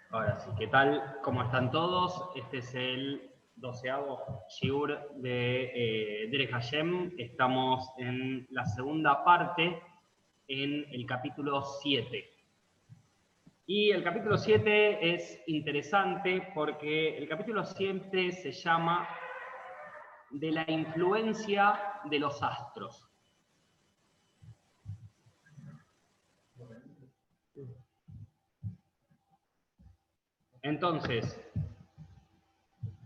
Ahora sí, ¿qué tal? ¿Cómo están todos? Este es el 12º Shiur de Derech Hashem. Estamos en la segunda parte, en el capítulo 7. Y el capítulo 7 es interesante porque el capítulo 7 se llama de la influencia de los astros. Entonces,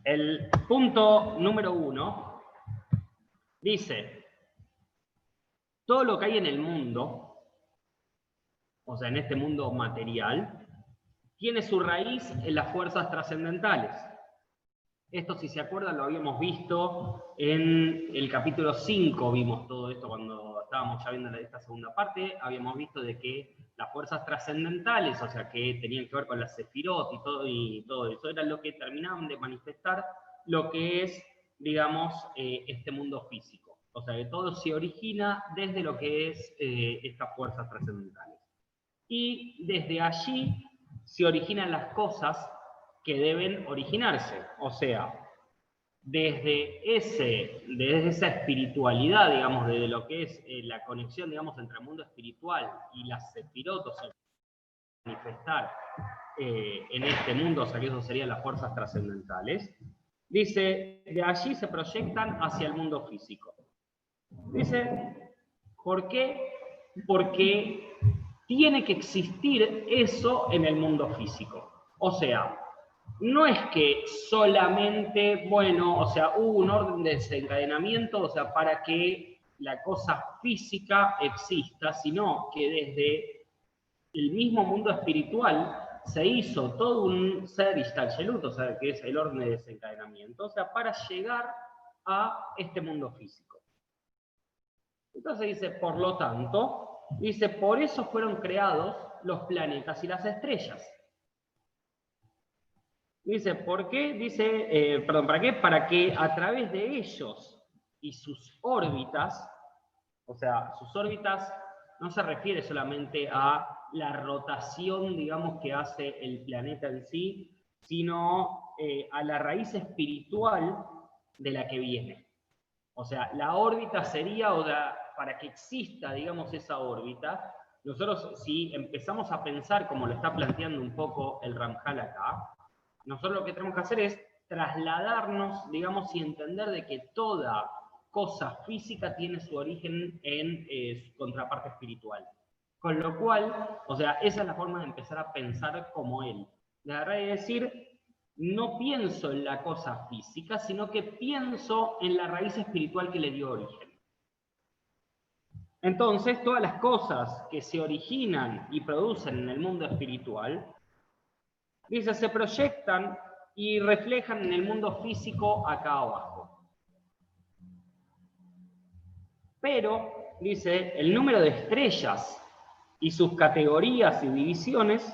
el punto número 1 dice, todo lo que hay en el mundo, o sea, en este mundo material, tiene su raíz en las fuerzas trascendentales. Esto, si se acuerdan, lo habíamos visto en el capítulo 5, vimos todo esto cuando estábamos ya viendo esta segunda parte, habíamos visto de que las fuerzas trascendentales, o sea, que tenían que ver con las sefirot y todo eso, era lo que terminaban de manifestar lo que es, digamos, este mundo físico. O sea, que todo se origina desde lo que es estas fuerzas trascendentales. Y desde allí se originan las cosas que deben originarse. O sea, desde esa espiritualidad, digamos, desde lo que es la conexión, digamos, entre el mundo espiritual y las sefirot, o sea, manifestar en este mundo, o sea, que eso serían las fuerzas trascendentales, dice, de allí se proyectan hacia el mundo físico. Dice, ¿por qué? Porque tiene que existir eso en el mundo físico. O sea, no es que solamente, bueno, o sea, hubo un orden de desencadenamiento, o sea, para que la cosa física exista, sino que desde el mismo mundo espiritual se hizo todo un ser ishtalshelut, o sea, que es el orden de desencadenamiento, o sea, para llegar a este mundo físico. Entonces dice, por lo tanto, dice, por eso fueron creados los planetas y las estrellas. Dice, ¿por qué? Dice, ¿para qué? Para que a través de ellos y sus órbitas, o sea, sus órbitas no se refiere solamente a la rotación, digamos, que hace el planeta en sí, sino a la raíz espiritual de la que viene. O sea, la órbita sería, o sea, para que exista, digamos, esa órbita, nosotros si empezamos a pensar como lo está planteando un poco el Ramjal acá, nosotros lo que tenemos que hacer es trasladarnos, digamos, y entender de que toda cosa física tiene su origen en su contraparte espiritual. Con lo cual, o sea, esa es la forma de empezar a pensar como él. De agarrar y decir, no pienso en la cosa física, sino que pienso en la raíz espiritual que le dio origen. Entonces, todas las cosas que se originan y producen en el mundo espiritual, dice, se proyectan y reflejan en el mundo físico acá abajo. Pero, dice, el número de estrellas y sus categorías y divisiones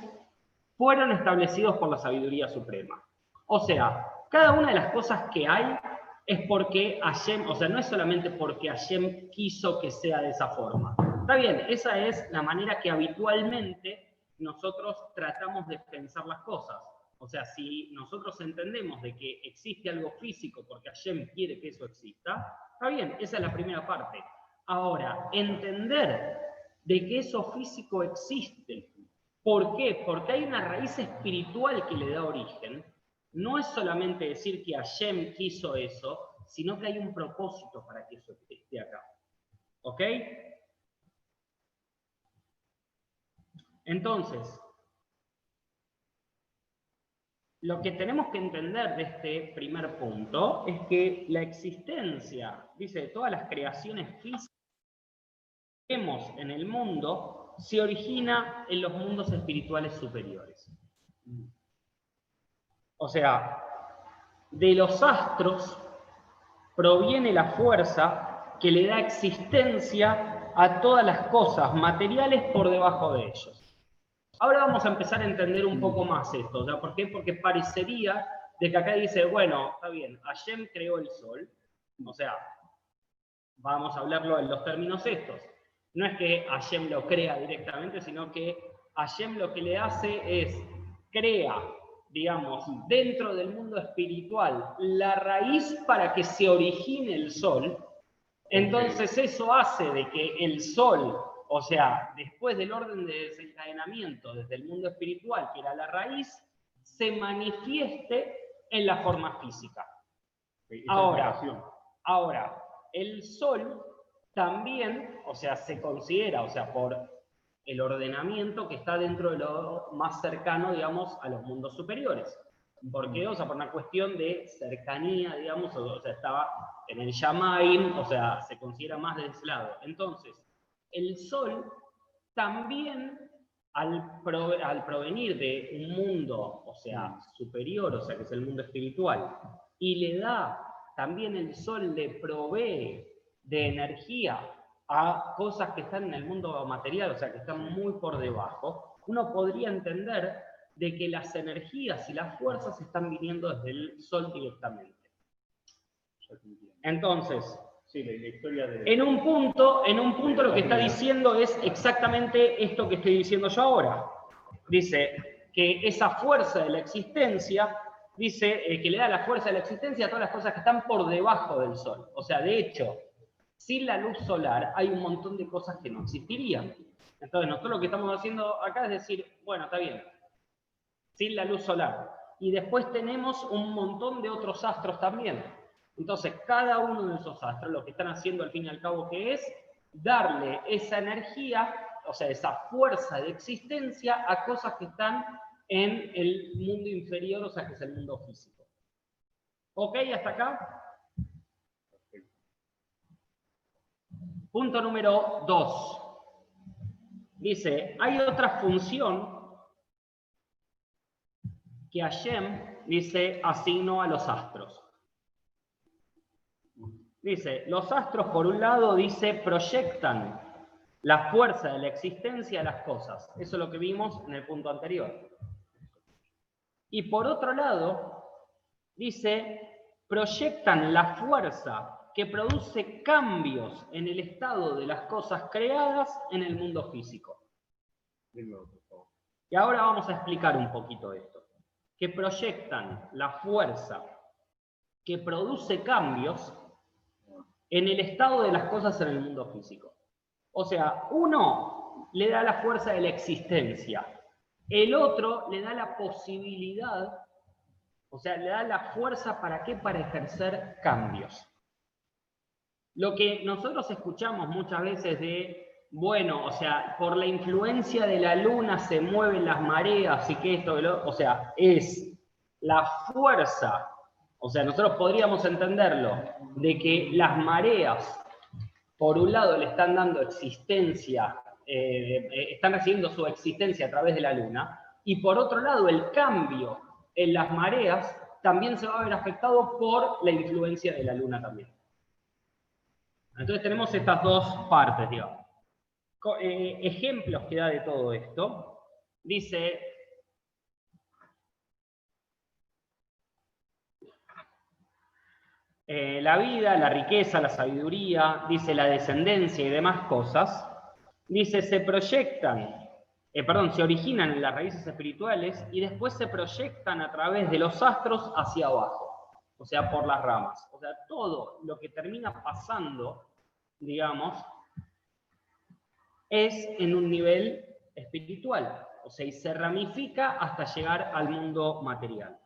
fueron establecidos por la sabiduría suprema. O sea, cada una de las cosas que hay es porque Hashem, o sea, no es solamente porque Hashem quiso que sea de esa forma. Está bien, esa es la manera que habitualmente nosotros tratamos de pensar las cosas. O sea, si nosotros entendemos de que existe algo físico porque Hashem quiere que eso exista, está bien, esa es la primera parte. Ahora, entender de que eso físico existe. ¿Por qué? Porque hay una raíz espiritual que le da origen. No es solamente decir que Hashem quiso eso, sino que hay un propósito para que eso esté acá. ¿Ok? Entonces, lo que tenemos que entender de este primer punto es que la existencia, dice, de todas las creaciones físicas que vemos en el mundo, se origina en los mundos espirituales superiores. O sea, de los astros proviene la fuerza que le da existencia a todas las cosas materiales por debajo de ellos. Ahora vamos a empezar a entender un poco más esto, ¿ya? ¿Por qué? Porque parecería de que acá dice, bueno, está bien, Hashem creó el sol, o sea, vamos a hablarlo en los términos estos. No es que Hashem lo crea directamente, sino que Hashem lo que le hace es crea, digamos, dentro del mundo espiritual, la raíz para que se origine el Sol, entonces eso hace de que el Sol, o sea, después del orden de desencadenamiento desde el mundo espiritual, que era la raíz, se manifieste en la forma física. Ahora, el Sol también, o sea, se considera, o sea, por el ordenamiento que está dentro de lo más cercano, digamos, a los mundos superiores. ¿Por qué? O sea, por una cuestión de cercanía, digamos, o sea, estaba en el Yamaim, o sea, se considera más de ese lado. Entonces, el Sol también, al provenir de un mundo, o sea, superior, o sea, que es el mundo espiritual, y le da, también el Sol le provee de energía a cosas que están en el mundo material, o sea, que están muy por debajo, uno podría entender de que las energías y las fuerzas están viniendo desde el Sol directamente. Entonces, sí, la historia de... en un punto lo que está diciendo es exactamente esto que estoy diciendo yo ahora. Dice que esa fuerza de la existencia, dice que le da la fuerza de la existencia a todas las cosas que están por debajo del Sol. O sea, de hecho, sin la luz solar hay un montón de cosas que no existirían. Entonces, nosotros lo que estamos haciendo acá es decir, bueno, está bien, sin la luz solar. Y después tenemos un montón de otros astros también. Entonces, cada uno de esos astros, lo que están haciendo al fin y al cabo, que es darle esa energía, o sea, esa fuerza de existencia a cosas que están en el mundo inferior, o sea, que es el mundo físico. ¿Ok? ¿Hasta acá? Punto número 2. Dice, hay otra función que Hashem, dice, asignó a los astros. Dice, los astros por un lado, dice, proyectan la fuerza de la existencia a las cosas. Eso es lo que vimos en el punto anterior. Y por otro lado, dice, proyectan la fuerza que produce cambios en el estado de las cosas creadas en el mundo físico. Y ahora vamos a explicar un poquito esto. Que proyectan la fuerza que produce cambios en el estado de las cosas en el mundo físico. O sea, uno le da la fuerza de la existencia, el otro le da la posibilidad, o sea, le da la fuerza ¿para qué? Para ejercer cambios. Lo que nosotros escuchamos muchas veces de, bueno, o sea, por la influencia de la luna se mueven las mareas y que esto, o sea, es la fuerza. O sea, nosotros podríamos entenderlo, de que las mareas, por un lado, le están dando existencia, están recibiendo su existencia a través de la luna, y por otro lado, el cambio en las mareas también se va a ver afectado por la influencia de la luna también. Entonces tenemos estas dos partes, digamos. Ejemplos que da de todo esto. Dice... la vida, la riqueza, la sabiduría, dice la descendencia y demás cosas, dice se proyectan, se originan en las raíces espirituales y después se proyectan a través de los astros hacia abajo, o sea, por las ramas. O sea, todo lo que termina pasando, digamos, es en un nivel espiritual, o sea, y se ramifica hasta llegar al mundo material.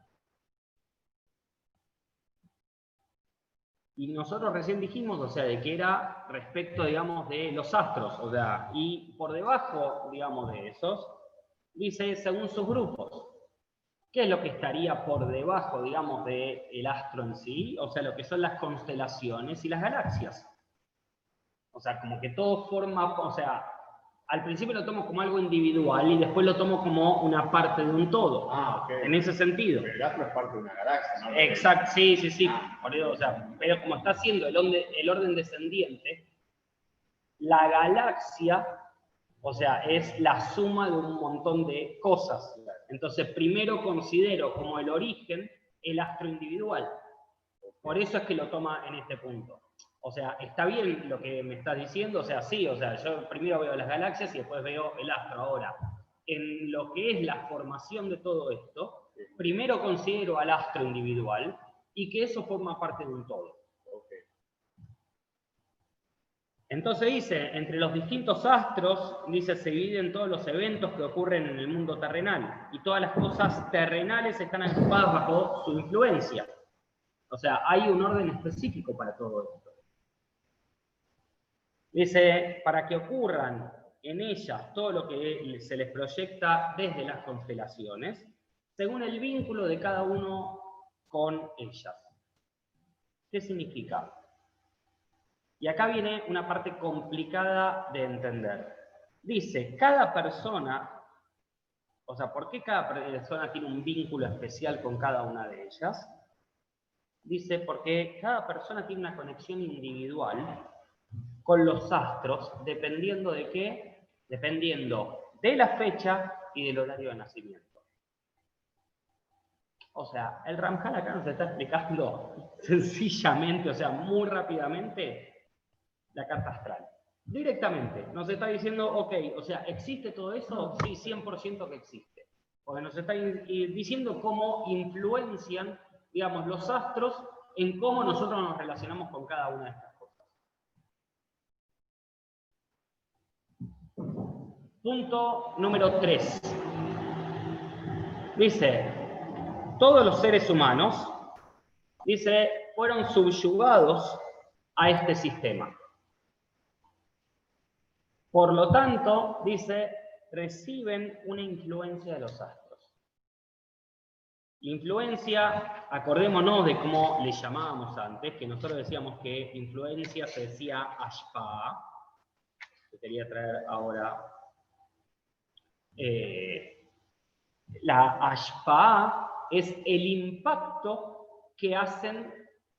Y nosotros recién dijimos, o sea, de que era respecto, digamos, de los astros, o sea, y por debajo, digamos, de esos, dice según sus grupos. ¿Qué es lo que estaría por debajo, digamos, del astro en sí? O sea, lo que son las constelaciones y las galaxias. O sea, como que todo forma, o sea, al principio lo tomo como algo individual y después lo tomo como una parte de un todo. Ah, ok. En ese sentido. Pero el astro es parte de una galaxia, ¿no? Exacto, sí. Por eso, o sea, pero como está haciendo el orden descendiente, la galaxia, o sea, es la suma de un montón de cosas. Entonces, primero considero como el origen el astro individual. Por eso es que lo toma en este punto. O sea, está bien lo que me estás diciendo, o sea, sí, o sea, yo primero veo las galaxias y después veo el astro ahora. en lo que es la formación de todo esto, primero considero al astro individual y que eso forma parte de un todo. Entonces dice, entre los distintos astros, dice, se dividen todos los eventos que ocurren en el mundo terrenal y todas las cosas terrenales están agrupadas bajo su influencia. O sea, hay un orden específico para todo esto. Dice, para que ocurran en ellas todo lo que se les proyecta desde las constelaciones, según el vínculo de cada uno con ellas. ¿Qué significa? Y acá viene una parte complicada de entender. Dice, cada persona, o sea, ¿por qué cada persona tiene un vínculo especial con cada una de ellas? Dice, porque cada persona tiene una conexión individual con los astros, dependiendo de qué, dependiendo de la fecha y del horario de nacimiento. O sea, el Ramjal acá nos está explicando sencillamente, o sea, muy rápidamente, la carta astral. Directamente, nos está diciendo, ok, o sea, ¿existe todo eso? Sí, 100% que existe. Porque nos está diciendo cómo influencian, digamos, los astros en cómo nosotros nos relacionamos con cada una de estas cosas. Punto número 3. Dice, todos los seres humanos, dice, fueron subyugados a este sistema. Por lo tanto, dice, reciben una influencia de los astros. La influencia, acordémonos de cómo le llamábamos antes, que nosotros decíamos que influencia se decía ashpa, que quería traer ahora. La ashpa es el impacto que hacen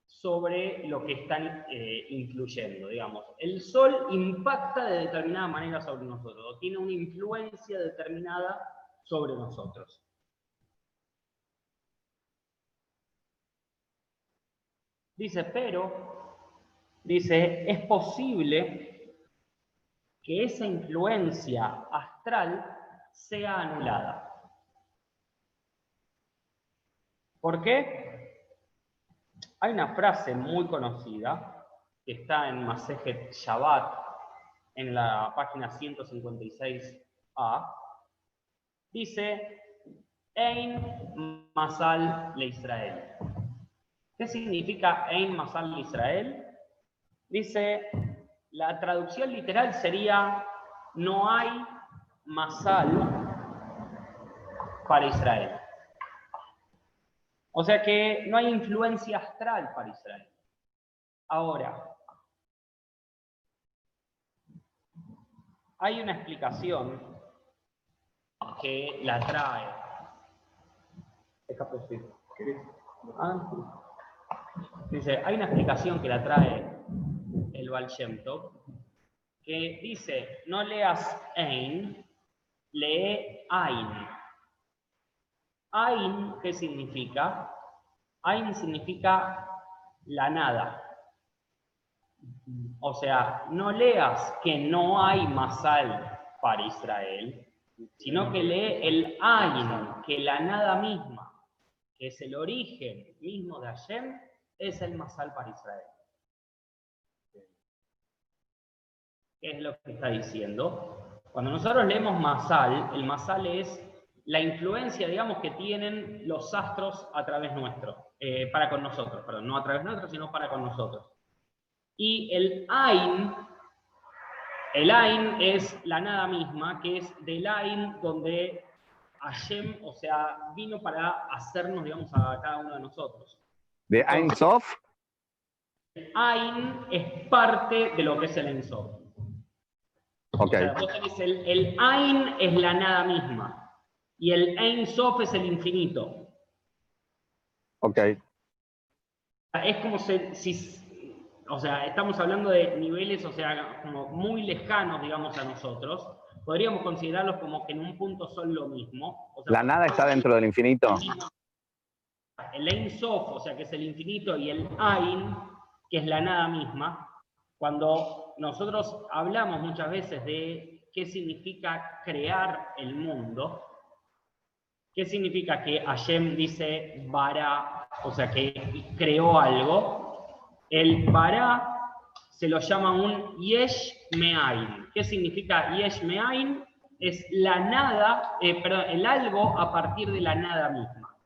sobre lo que están influyendo, digamos. El Sol impacta de determinada manera sobre nosotros, o tiene una influencia determinada sobre nosotros. Dice, pero, dice, es posible que esa influencia astral sea anulada. ¿Por qué? Hay una frase muy conocida que está en Masejet Shabbat, en la página 156a. Dice, Ein Masal le Israel. ¿Qué significa Ein Masal le Israel? Dice, la traducción literal sería, no hay Masal para Israel. O sea que no hay influencia astral para Israel. Ahora, hay una explicación que la trae. Dice, hay una explicación que la trae el Baal Shem Tov, que dice, no leas Ein, lee Ain. Ain, ¿qué significa? Ain significa la nada. O sea, no leas que no hay masal para Israel, sino que lee el Ain, que la nada misma, que es el origen mismo de Hashem, es el masal para Israel. ¿Qué es lo que está diciendo? Cuando nosotros leemos masal, el masal es la influencia, digamos, que tienen los astros a través nuestro, para con nosotros, perdón, no a través nuestro, sino para con nosotros. Y el Ain es la nada misma, que es del Ain donde Hashem, o sea, vino para hacernos, digamos, a cada uno de nosotros. ¿De Ein Sof? Ain es parte de lo que es el Ein Sof. Okay. O sea, vos tenés el Ain es la nada misma. Y el Ein Sof es el infinito. Ok. Es como si o sea, estamos hablando de niveles, o sea, como muy lejanos, digamos, a nosotros. Podríamos considerarlos como que en un punto son lo mismo. O sea, ¿La nada está dentro del infinito? El Ein Sof, o sea, que es el infinito, y el Ain, que es la nada misma. Cuando nosotros hablamos muchas veces de qué significa crear el mundo. ¿Qué significa que Hashem dice bara, o sea, que creó algo? El bara se lo llama un yesh me'ain. ¿Qué significa yesh me'ain? Es la nada, perdón, el algo a partir de la nada misma.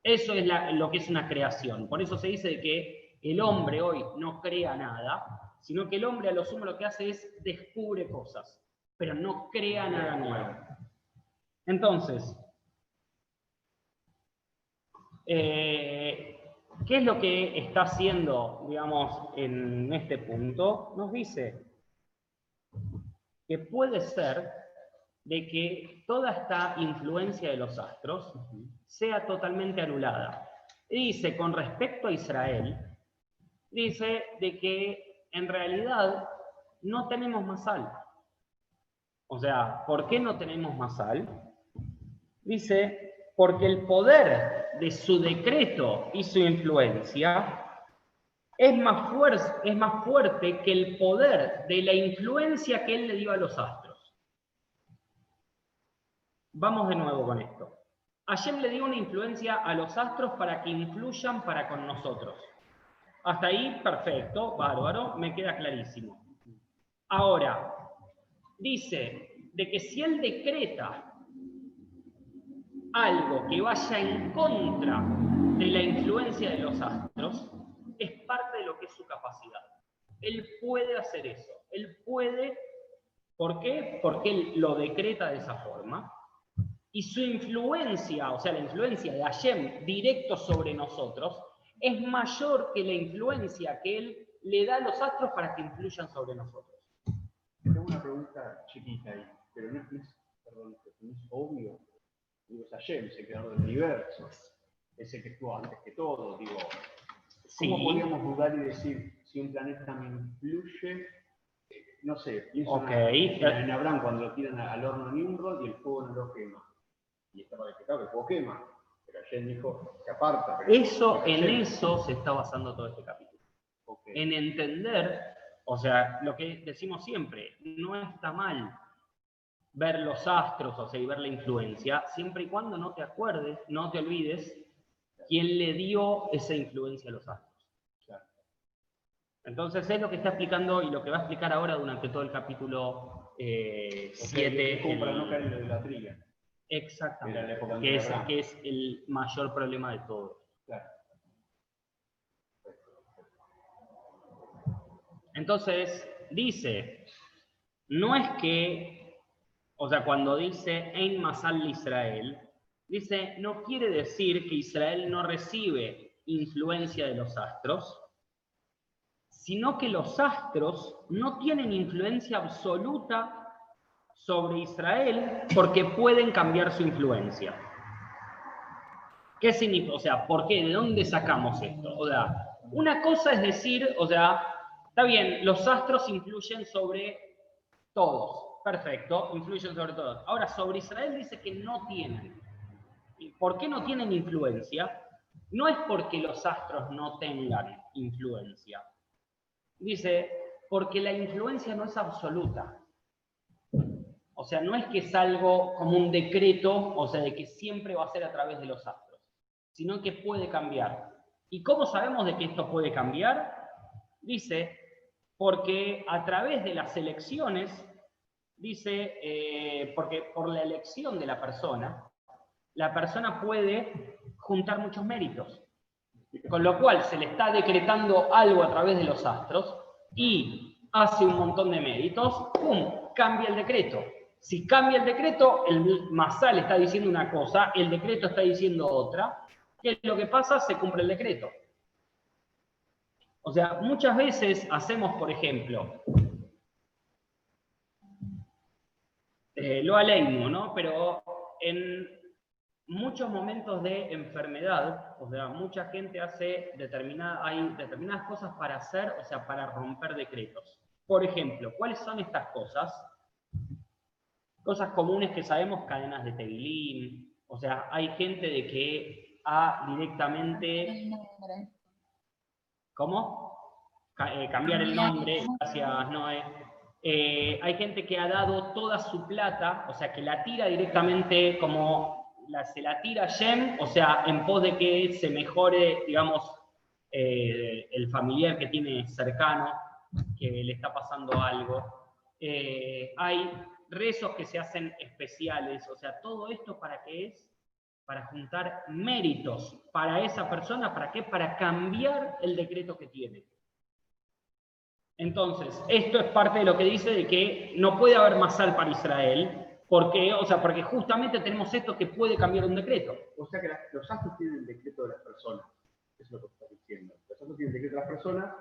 Eso es lo que es una creación. Por eso se dice de que el hombre hoy no crea nada, sino que el hombre a lo sumo lo que hace es descubre cosas, pero no crea nada nuevo. Entonces, ¿qué es lo que está haciendo, digamos, en este punto? Nos dice que puede ser de que toda esta influencia de los astros sea totalmente anulada. Dice, con respecto a Israel, dice de que en realidad no tenemos masal. O sea, ¿por qué no tenemos masal? Dice, porque el poder de su decreto y su influencia es más fuerte que el poder de la influencia que él le dio a los astros. Vamos de nuevo con esto. Hashem le dio una influencia a los astros para que influyan para con nosotros. Hasta ahí, perfecto, bárbaro, me queda clarísimo. Ahora, dice de que si él decreta algo que vaya en contra de la influencia de los astros, es parte de lo que es su capacidad. Él puede hacer eso. Él puede, ¿por qué? Porque él lo decreta de esa forma. Y su influencia, o sea, la influencia de Hashem directo sobre nosotros, es mayor que la influencia que él le da a los astros para que influyan sobre nosotros. Tengo una pregunta chiquita ahí, pero no es obvio. Digo, es Hashem, es el creador del universo, es el que estuvo antes que todo, digo. ¿Cómo podríamos dudar y decir si un planeta me influye? No sé, pienso en Abraham cuando lo tiran al horno Nimrod y el fuego no lo quema. Y estaba decretado que el fuego quema, pero Hashem dijo, se aparta. En eso se está basando todo este capítulo. En entender, o sea, lo que decimos siempre, no está mal ver los astros, o sea, y ver la influencia, siempre y cuando no te acuerdes, no te olvides quién le dio esa influencia a los astros. Claro. Entonces es lo que está explicando y lo que va a explicar ahora durante todo el capítulo 7. Como para no caer en la idolatría. Exactamente, que es el mayor problema de todo. Claro. Entonces, dice, no es que, o sea, cuando dice Ein Masal Israel, dice, no quiere decir que Israel no recibe influencia de los astros, sino que los astros no tienen influencia absoluta sobre Israel porque pueden cambiar su influencia. ¿Qué significa? O sea, ¿por qué? ¿De dónde sacamos esto? O sea, una cosa es decir, o sea, está bien, los astros influyen sobre todos. Perfecto, influyen sobre todos. Ahora, sobre Israel dice que no tienen. ¿Y por qué no tienen influencia? No es porque los astros no tengan influencia. Dice, porque la influencia no es absoluta. O sea, no es que es algo como un decreto, o sea, de que siempre va a ser a través de los astros, sino que puede cambiar. ¿Y cómo sabemos de que esto puede cambiar? Dice, porque a través de las elecciones, dice, porque por la elección de la persona puede juntar muchos méritos. Con lo cual se le está decretando algo a través de los astros y hace un montón de méritos, ¡pum!, cambia el decreto. Si cambia el decreto, el masal está diciendo una cosa, el decreto está diciendo otra. ¿Qué es lo que pasa? Se cumple el decreto. O sea, muchas veces hacemos, por ejemplo, lo aleimo, ¿no? Pero en muchos momentos de enfermedad, o sea, mucha gente hace hay determinadas cosas para hacer, o sea, para romper decretos. Por ejemplo, ¿cuáles son estas cosas? Cosas comunes que sabemos, cadenas de tevilín, o sea, hay gente de que directamente... ¿Cómo? Cambiar el nombre, gracias Noé. Hay gente que ha dado toda su plata, o sea, que la tira directamente como se la tira a Shem, o sea, en pos de que se mejore, digamos, el familiar que tiene cercano, que le está pasando algo. Hay rezos que se hacen especiales, o sea, todo esto ¿para qué es? Para juntar méritos para esa persona, ¿para qué? Para cambiar el decreto que tiene. Entonces, esto es parte de lo que dice de que no puede haber masal para Israel, porque justamente tenemos esto que puede cambiar un decreto. O sea que los astros tienen el decreto de las personas. Eso es lo que estás diciendo. Los astros tienen el decreto de las personas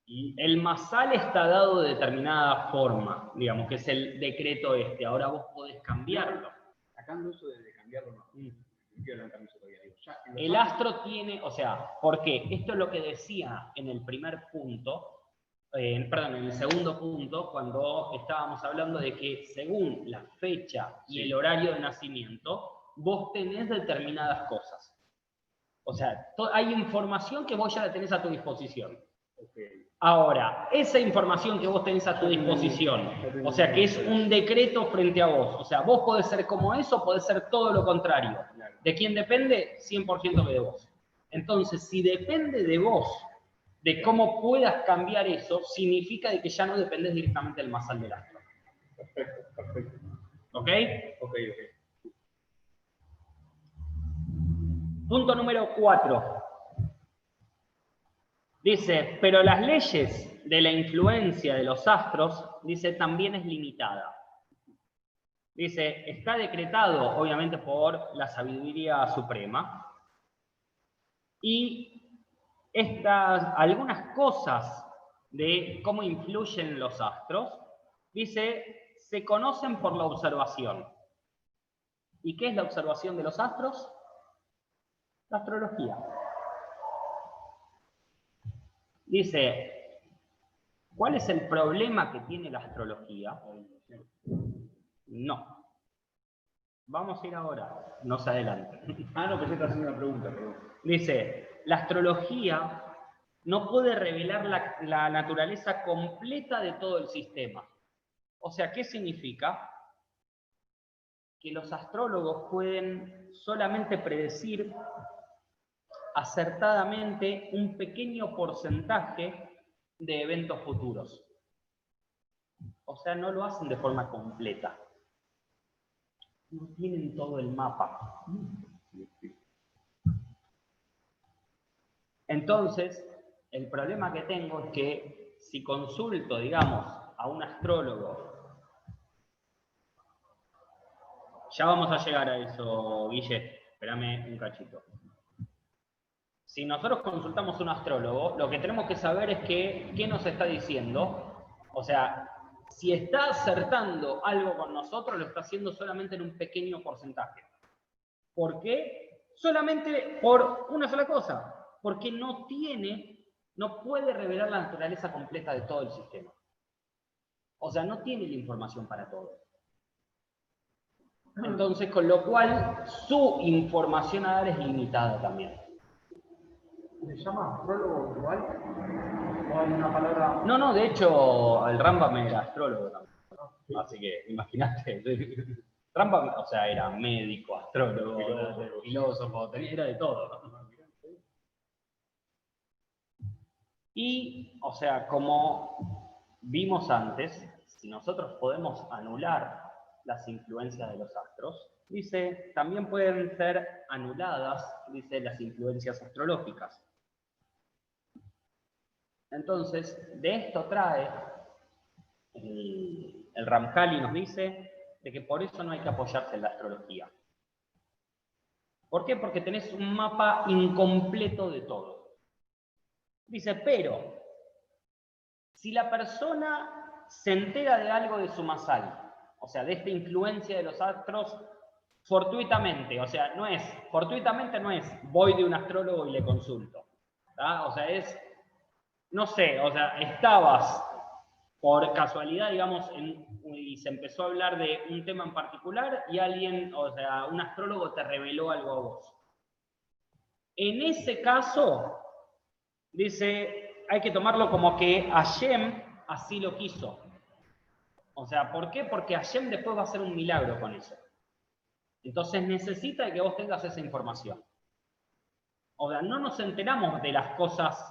y el masal está dado de determinada forma, digamos, que es el decreto este. Ahora vos podés cambiarlo. Sacando eso de cambiarlo, no. No quiero levantar eso todavía. Digo, el astro tiene, o sea, ¿por qué? Esto es lo que decía en el primer punto, en el segundo punto, cuando estábamos hablando de que según la fecha y el horario de nacimiento, vos tenés determinadas cosas. O sea, hay información que vos ya la tenés a tu disposición. Okay. Ahora, esa información que vos tenés a tu disposición, o sea, que es un decreto frente a vos, o sea, vos podés ser como eso, podés ser todo lo contrario. ¿De quién depende? 100% de vos. Entonces, si depende de vos, de cómo puedas cambiar eso, significa de que ya no dependes directamente del masal del astro. Perfecto, perfecto. ¿Ok? Ok. Punto número 4. Dice, pero las leyes de la influencia de los astros, dice, también es limitada. Dice, está decretado, obviamente, por la sabiduría suprema. Y algunas cosas de cómo influyen los astros, dice, se conocen por la observación. ¿Y qué es la observación de los astros? La astrología. Dice, ¿cuál es el problema que tiene la astrología? No. Vamos a ir ahora, no se adelante. No, pensé que estaba haciendo una pregunta, perdón. Dice, la astrología no puede revelar la naturaleza completa de todo el sistema. O sea, ¿qué significa? Que los astrólogos pueden solamente predecir acertadamente un pequeño porcentaje de eventos futuros. O sea, no lo hacen de forma completa. No tienen todo el mapa. Entonces, el problema que tengo es que si consulto, digamos, a un astrólogo, ya vamos a llegar a eso, Guille, espérame un cachito. Si nosotros consultamos a un astrólogo, lo que tenemos que saber es que, ¿qué nos está diciendo? O sea, si está acertando algo con nosotros, lo está haciendo solamente en un pequeño porcentaje. ¿Por qué? Solamente por una sola cosa. Porque no puede revelar la naturaleza completa de todo el sistema. O sea, no tiene la información para todo. Entonces, con lo cual, su información a dar es limitada también. ¿Se llama astrólogo igual? ¿O hay una palabra? No, de hecho, el Rambam era astrólogo también. Así que, imagínate. Rambam, o sea, era médico, astrólogo, filósofo, era de todo. Y, o sea, como vimos antes, si nosotros podemos anular las influencias de los astros, dice, también pueden ser anuladas, dice, las influencias astrológicas. Entonces, de esto trae el Ramjali nos dice de que por eso no hay que apoyarse en la astrología. ¿Por qué? Porque tenés un mapa incompleto de todo. Dice, pero si la persona se entera de algo de su masal, o sea, de esta influencia de los astros, fortuitamente, o sea, fortuitamente no es voy de un astrólogo y le consulto. ¿tá? O sea, no sé, o sea, estabas por casualidad, digamos, y se empezó a hablar de un tema en particular y alguien, o sea, un astrólogo te reveló algo a vos. En ese caso, dice, hay que tomarlo como que Hashem así lo quiso. O sea, ¿por qué? Porque Hashem después va a hacer un milagro con eso. Entonces necesita de que vos tengas esa información. O sea, no nos enteramos de las cosas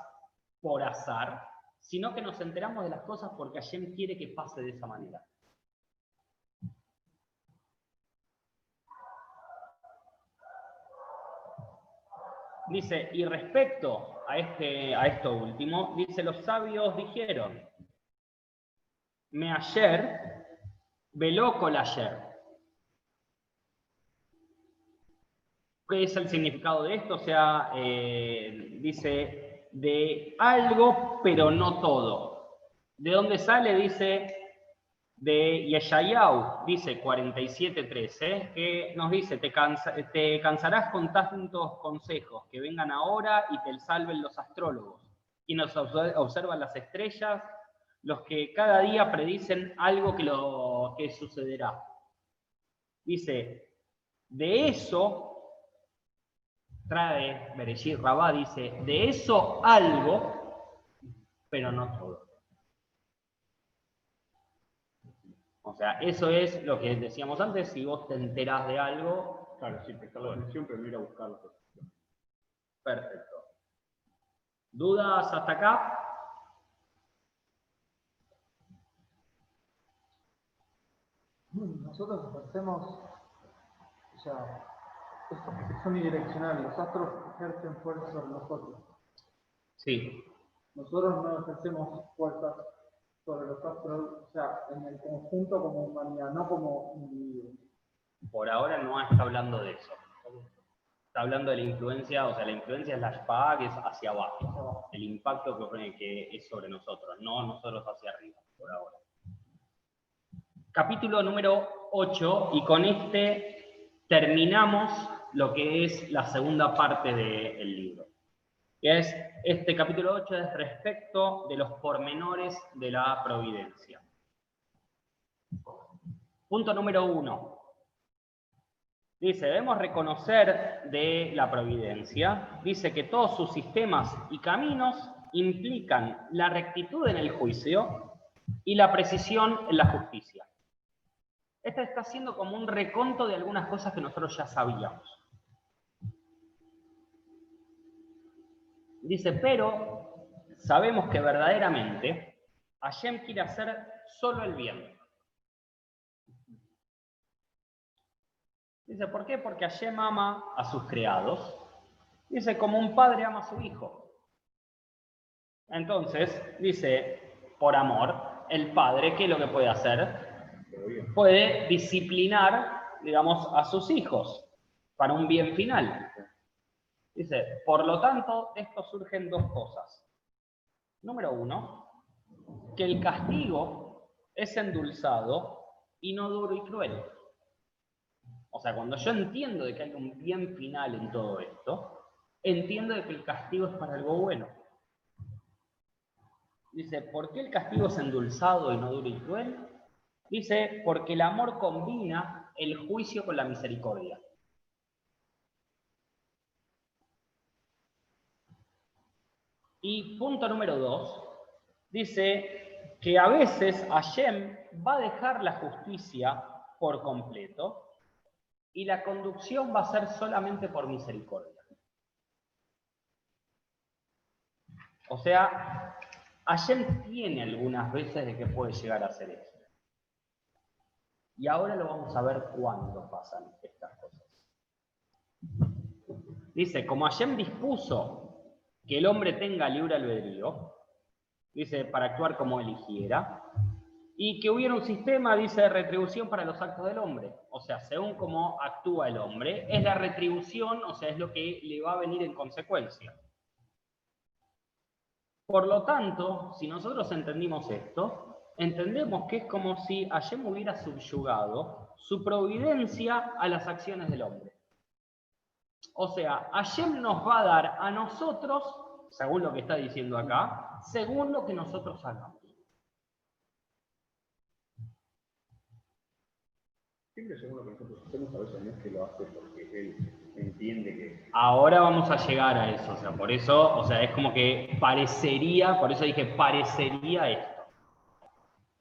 por azar, sino que nos enteramos de las cosas porque Hashem quiere que pase de esa manera. Dice, y respecto a esto último, dice, los sabios dijeron, me ayer, veló col ayer. ¿Qué es el significado de esto? O sea, dice, de algo, pero no todo. ¿De dónde sale? Dice, de Yeshayahu, dice 47:13, que nos dice, te cansarás con tantos consejos, que vengan ahora y te salven los astrólogos, y nos observan las estrellas, los que cada día predicen algo que sucederá. Dice, de eso, trae Bereshit Rabá, dice, de eso algo, pero no todo. O sea, eso es lo que decíamos antes, si vos te enterás de algo... Claro, sí, prestar la atención, pero ir a buscarlo. Perfecto. ¿Dudas hasta acá? Nosotros ejercemos, o sea, es unidireccional, los astros ejercen fuerza sobre nosotros. Sí. Nosotros no ejercemos fuerzas sobre los astros, o sea, en el conjunto como humanidad, no como individuo. Por ahora no está hablando de eso. Está hablando de la influencia, o sea, la influencia es la shpaa, que es hacia abajo. El impacto que es sobre nosotros, no nosotros hacia arriba, por ahora. Capítulo número 8, y con este terminamos lo que es la segunda parte del libro. Que es, este capítulo 8 es respecto de los pormenores de la providencia. Punto número 1. Dice, debemos reconocer de la providencia, dice que todos sus sistemas y caminos implican la rectitud en el juicio y la precisión en la justicia. Esta está haciendo como un reconto de algunas cosas que nosotros ya sabíamos. Dice, pero sabemos que verdaderamente Hashem quiere hacer solo el bien. Dice, ¿por qué? Porque Hashem ama a sus creados. Dice, como un padre ama a su hijo. Entonces, dice, por amor, el padre, ¿qué es lo que puede hacer? Puede disciplinar, digamos, a sus hijos para un bien final. Dice, por lo tanto, de esto surgen dos cosas. Número 1, que el castigo es endulzado y no duro y cruel. O sea, cuando yo entiendo de que hay un bien final en todo esto, entiendo de que el castigo es para algo bueno. Dice, ¿por qué el castigo es endulzado y no duro y cruel? Dice, porque el amor combina el juicio con la misericordia. Y punto número 2, dice que a veces Hashem va a dejar la justicia por completo y la conducción va a ser solamente por misericordia. O sea, Hashem tiene algunas veces de que puede llegar a hacer eso. Y ahora lo vamos a ver cuándo pasan estas cosas. Dice, como Hashem dispuso que el hombre tenga libre albedrío, dice, para actuar como eligiera, y que hubiera un sistema, dice, de retribución para los actos del hombre. O sea, según cómo actúa el hombre, es la retribución, o sea, es lo que le va a venir en consecuencia. Por lo tanto, si nosotros entendimos esto, entendemos que es como si Hashem hubiera subyugado su providencia a las acciones del hombre. O sea, Hashem nos va a dar a nosotros, según lo que está diciendo acá, según lo que nosotros hagamos. Siempre según lo que nosotros hacemos, a veces no es que lo hace porque él entiende que... Ahora vamos a llegar a eso, o sea, por eso, o sea, es como que parecería, por eso dije parecería esto.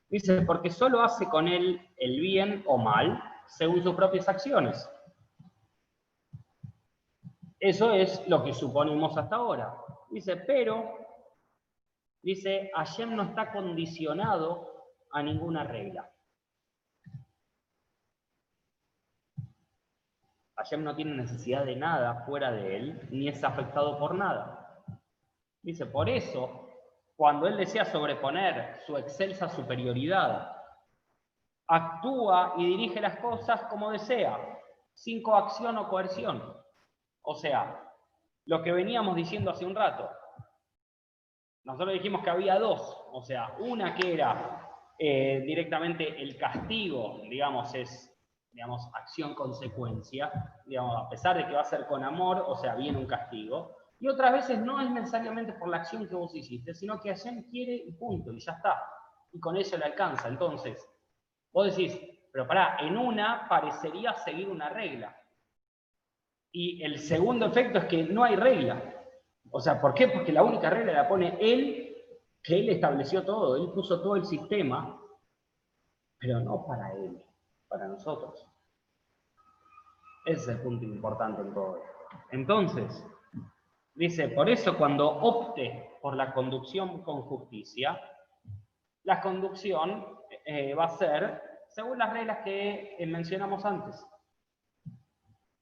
Dice, porque solo hace con él el bien o mal según sus propias acciones. Eso es lo que suponemos hasta ahora. Dice, pero, dice, Hashem no está condicionado a ninguna regla. Hashem no tiene necesidad de nada fuera de él, ni es afectado por nada. Dice, por eso, cuando él desea sobreponer su excelsa superioridad, actúa y dirige las cosas como desea, sin coacción o coerción. O sea, lo que veníamos diciendo hace un rato. Nosotros dijimos que había dos, o sea, una que era directamente el castigo, digamos, es, digamos, acción-consecuencia, digamos, a pesar de que va a ser con amor, o sea, viene un castigo, y otras veces no es necesariamente por la acción que vos hiciste, sino que Hashem quiere y punto, y ya está, y con eso le alcanza. Entonces, vos decís, pero pará, en una parecería seguir una regla, y el segundo efecto es que no hay regla. O sea, ¿por qué? Porque la única regla la pone él, que él estableció todo, él puso todo el sistema, pero no para él, para nosotros. Ese es el punto importante en todo esto. Entonces, dice, por eso cuando opte por la conducción con justicia, la conducción va a ser según las reglas que mencionamos antes.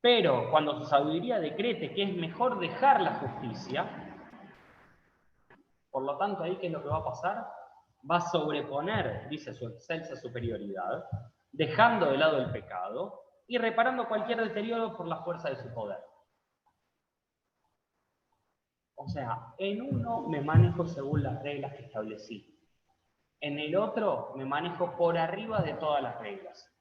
Pero cuando su sabiduría decrete que es mejor dejar la justicia, por lo tanto, ahí, ¿qué es lo que va a pasar? Va a sobreponer, dice, su excelsa superioridad, dejando de lado el pecado y reparando cualquier deterioro por la fuerza de su poder. O sea, en uno me manejo según las reglas que establecí. En el otro me manejo por arriba de todas las reglas.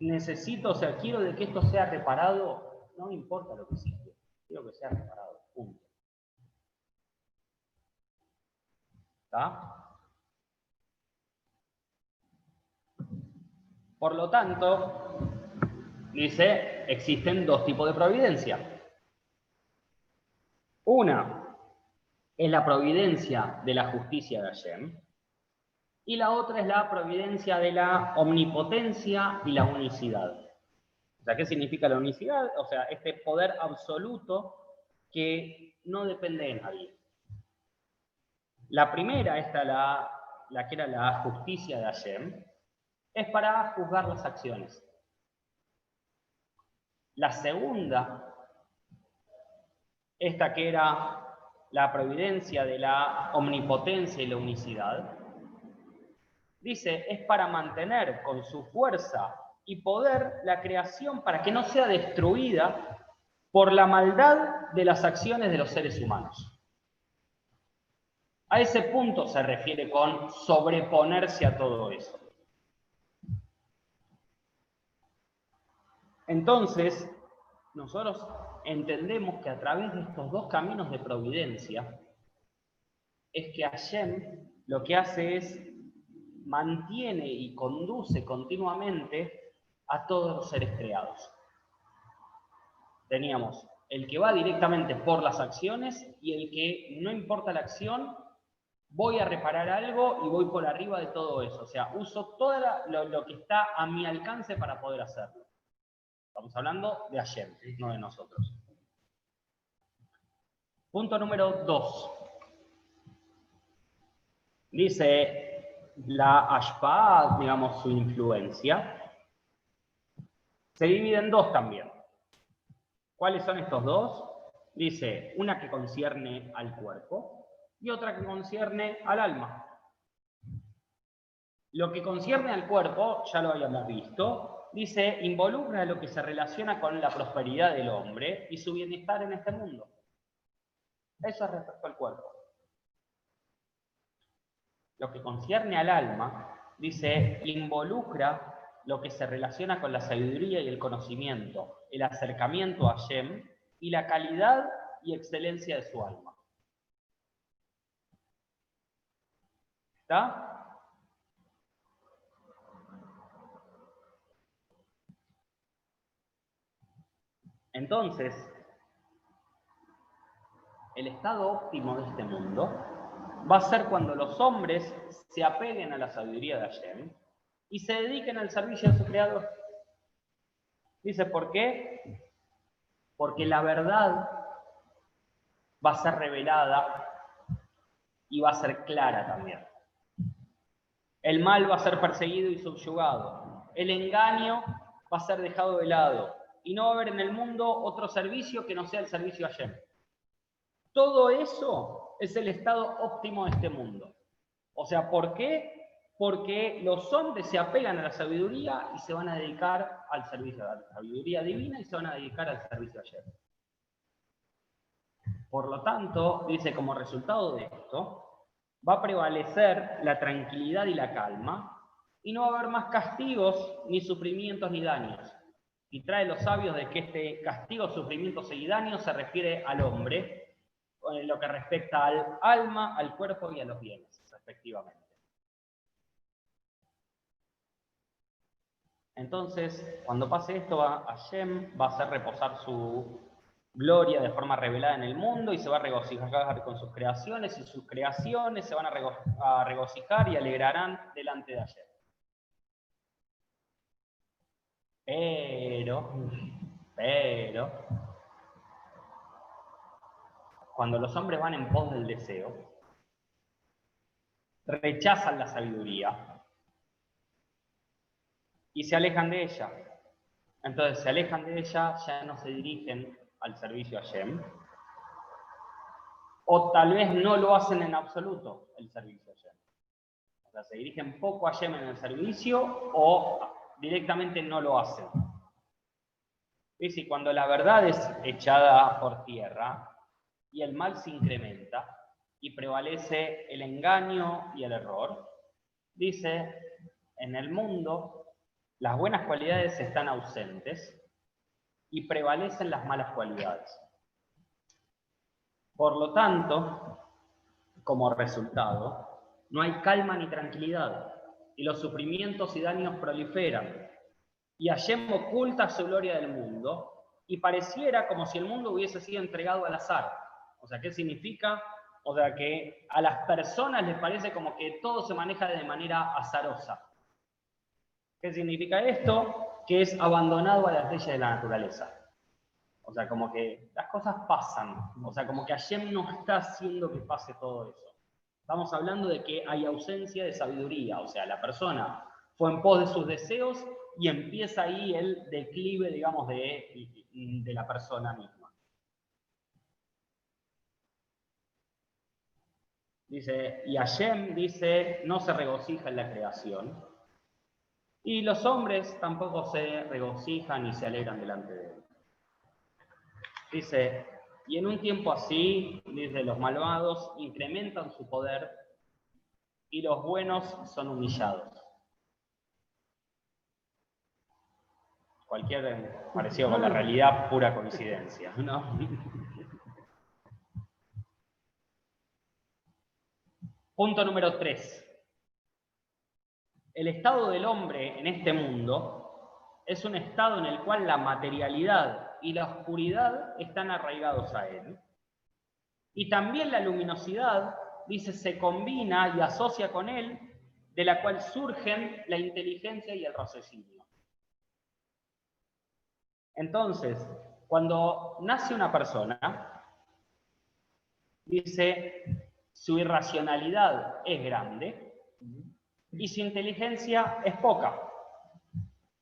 Necesito, o sea, quiero de que esto sea reparado, no me importa lo que hiciste, quiero que sea reparado, punto. ¿Está? Por lo tanto, dice, existen dos tipos de providencia. Una es la providencia de la justicia de Hashem, y la otra es la providencia de la omnipotencia y la unicidad. O sea, ¿qué significa la unicidad? O sea, este poder absoluto que no depende de nadie. La primera, la que era la justicia de Hashem, es para juzgar las acciones. La segunda, esta que era la providencia de la omnipotencia y la unicidad, dice, es para mantener con su fuerza y poder la creación para que no sea destruida por la maldad de las acciones de los seres humanos. A ese punto se refiere con sobreponerse a todo eso. Entonces, nosotros entendemos que a través de estos dos caminos de providencia, es que Hashem lo que hace es mantiene y conduce continuamente a todos los seres creados. Teníamos el que va directamente por las acciones y el que no importa la acción, voy a reparar algo y voy por arriba de todo eso. O sea, uso todo lo que está a mi alcance para poder hacerlo. Estamos hablando de Hashem, no de nosotros. Punto número 2. Dice, la ashpa, digamos, su influencia, se divide en dos también. ¿Cuáles son estos dos? Dice, una que concierne al cuerpo y otra que concierne al alma. Lo que concierne al cuerpo, ya lo habíamos visto, dice, involucra lo que se relaciona con la prosperidad del hombre y su bienestar en este mundo. Eso es respecto al cuerpo. Lo que concierne al alma, dice, involucra lo que se relaciona con la sabiduría y el conocimiento, el acercamiento a Hashem y la calidad y excelencia de su alma. ¿Está? Entonces, el estado óptimo de este mundo va a ser cuando los hombres se apeguen a la sabiduría de Hashem y se dediquen al servicio de su Creador. Dice, ¿por qué? Porque la verdad va a ser revelada y va a ser clara también. El mal va a ser perseguido y subyugado. El engaño va a ser dejado de lado. Y no va a haber en el mundo otro servicio que no sea el servicio a Hashem. Todo eso es el estado óptimo de este mundo. O sea, ¿por qué? Porque los hombres se apegan a la sabiduría y se van a dedicar al servicio, a la sabiduría divina y se van a dedicar al servicio a Hashem. Por lo tanto, dice, como resultado de esto, va a prevalecer la tranquilidad y la calma, y no va a haber más castigos, ni sufrimientos, ni daños. Y trae los sabios de que este castigo, sufrimientos y daños se refiere al hombre, en lo que respecta al alma, al cuerpo y a los bienes, respectivamente. Entonces, cuando pase esto, Hashem va a hacer reposar su gloria de forma revelada en el mundo y se va a regocijar con sus creaciones, y sus creaciones se van a regocijar y alegrarán delante de Hashem. Pero, cuando los hombres van en pos del deseo, rechazan la sabiduría y se alejan de ella. Entonces se alejan de ella, ya no se dirigen al servicio a Hashem, o tal vez no lo hacen en absoluto el servicio a Hashem. O sea, se dirigen poco a Hashem en el servicio o directamente no lo hacen. Y si cuando la verdad es echada por tierra y el mal se incrementa y prevalece el engaño y el error, dice, en el mundo las buenas cualidades están ausentes y prevalecen las malas cualidades. Por lo tanto, como resultado, no hay calma ni tranquilidad, y los sufrimientos y daños proliferan, y Hashem oculta su gloria del mundo, y pareciera como si el mundo hubiese sido entregado al azar. O sea, ¿qué significa? O sea, que a las personas les parece como que todo se maneja de manera azarosa. ¿Qué significa esto? Que es abandonado a las leyes de la naturaleza. O sea, como que las cosas pasan. O sea, como que Hashem no está haciendo que pase todo eso. Estamos hablando de que hay ausencia de sabiduría. O sea, la persona fue en pos de sus deseos y empieza ahí el declive, digamos, de la persona misma. Dice, y Hashem dice, no se regocija en la creación. Y los hombres tampoco se regocijan ni se alegran delante de él. Dice, y en un tiempo así, dice, los malvados incrementan su poder y los buenos son humillados. Cualquier parecido con la realidad, pura coincidencia, ¿no? Punto número 3. El estado del hombre en este mundo es un estado en el cual la materialidad y la oscuridad están arraigados a él. Y también la luminosidad, dice, se combina y asocia con él, de la cual surgen la inteligencia y el raciocinio. Entonces, cuando nace una persona, dice, su irracionalidad es grande y su inteligencia es poca.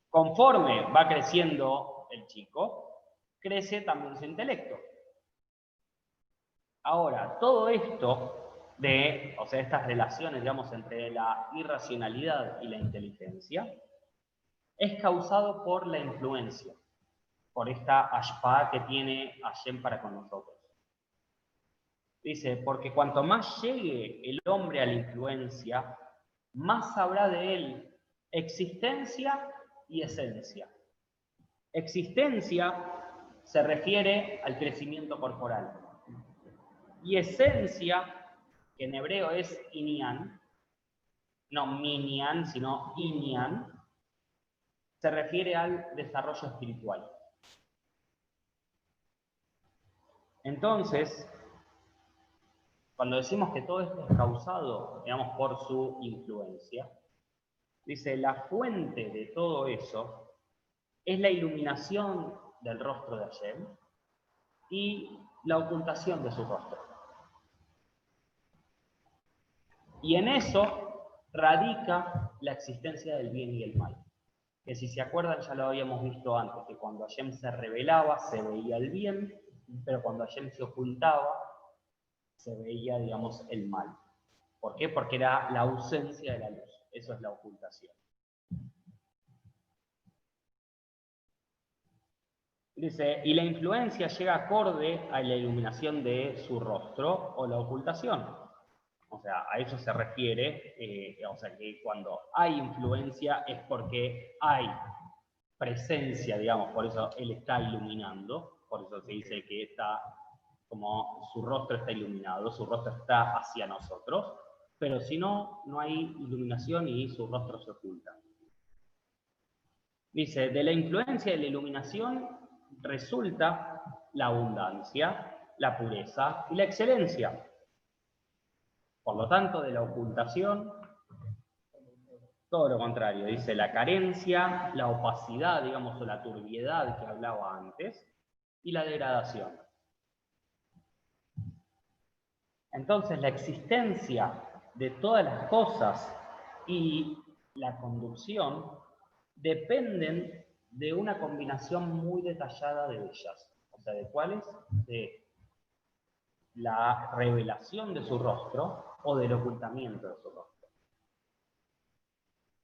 Conforme va creciendo el chico, crece también su intelecto. Ahora, todo esto o sea, estas relaciones, digamos, entre la irracionalidad y la inteligencia, es causado por la influencia, por esta ashpa que tiene Hashem para con nosotros. Dice, porque cuanto más llegue el hombre a la influencia, más sabrá de él existencia y esencia. Existencia se refiere al crecimiento corporal. Y esencia, que en hebreo es inyan, no minyan, sino inyan, se refiere al desarrollo espiritual. Entonces, cuando decimos que todo esto es causado, digamos, por su influencia, dice, la fuente de todo eso es la iluminación del rostro de Hashem y la ocultación de su rostro. Y en eso radica la existencia del bien y el mal. Que si se acuerdan ya lo habíamos visto antes, que cuando Hashem se revelaba se veía el bien, pero cuando Hashem se ocultaba se veía, digamos, el mal. ¿Por qué? Porque era la ausencia de la luz. Eso es la ocultación. Dice, y la influencia llega acorde a la iluminación de su rostro o la ocultación. O sea, a eso se refiere, o sea, que cuando hay influencia es porque hay presencia, digamos, por eso él está iluminando, por eso se dice que está, como su rostro está iluminado, su rostro está hacia nosotros, pero si no, no hay iluminación y su rostro se oculta. Dice, de la influencia de la iluminación resulta la abundancia, la pureza y la excelencia. Por lo tanto, de la ocultación, todo lo contrario, dice la carencia, la opacidad, digamos, o la turbiedad que hablaba antes, y la degradación. Entonces, la existencia de todas las cosas y la conducción dependen de una combinación muy detallada de ellas. O sea, ¿de cuáles? De la revelación de su rostro o del ocultamiento de su rostro.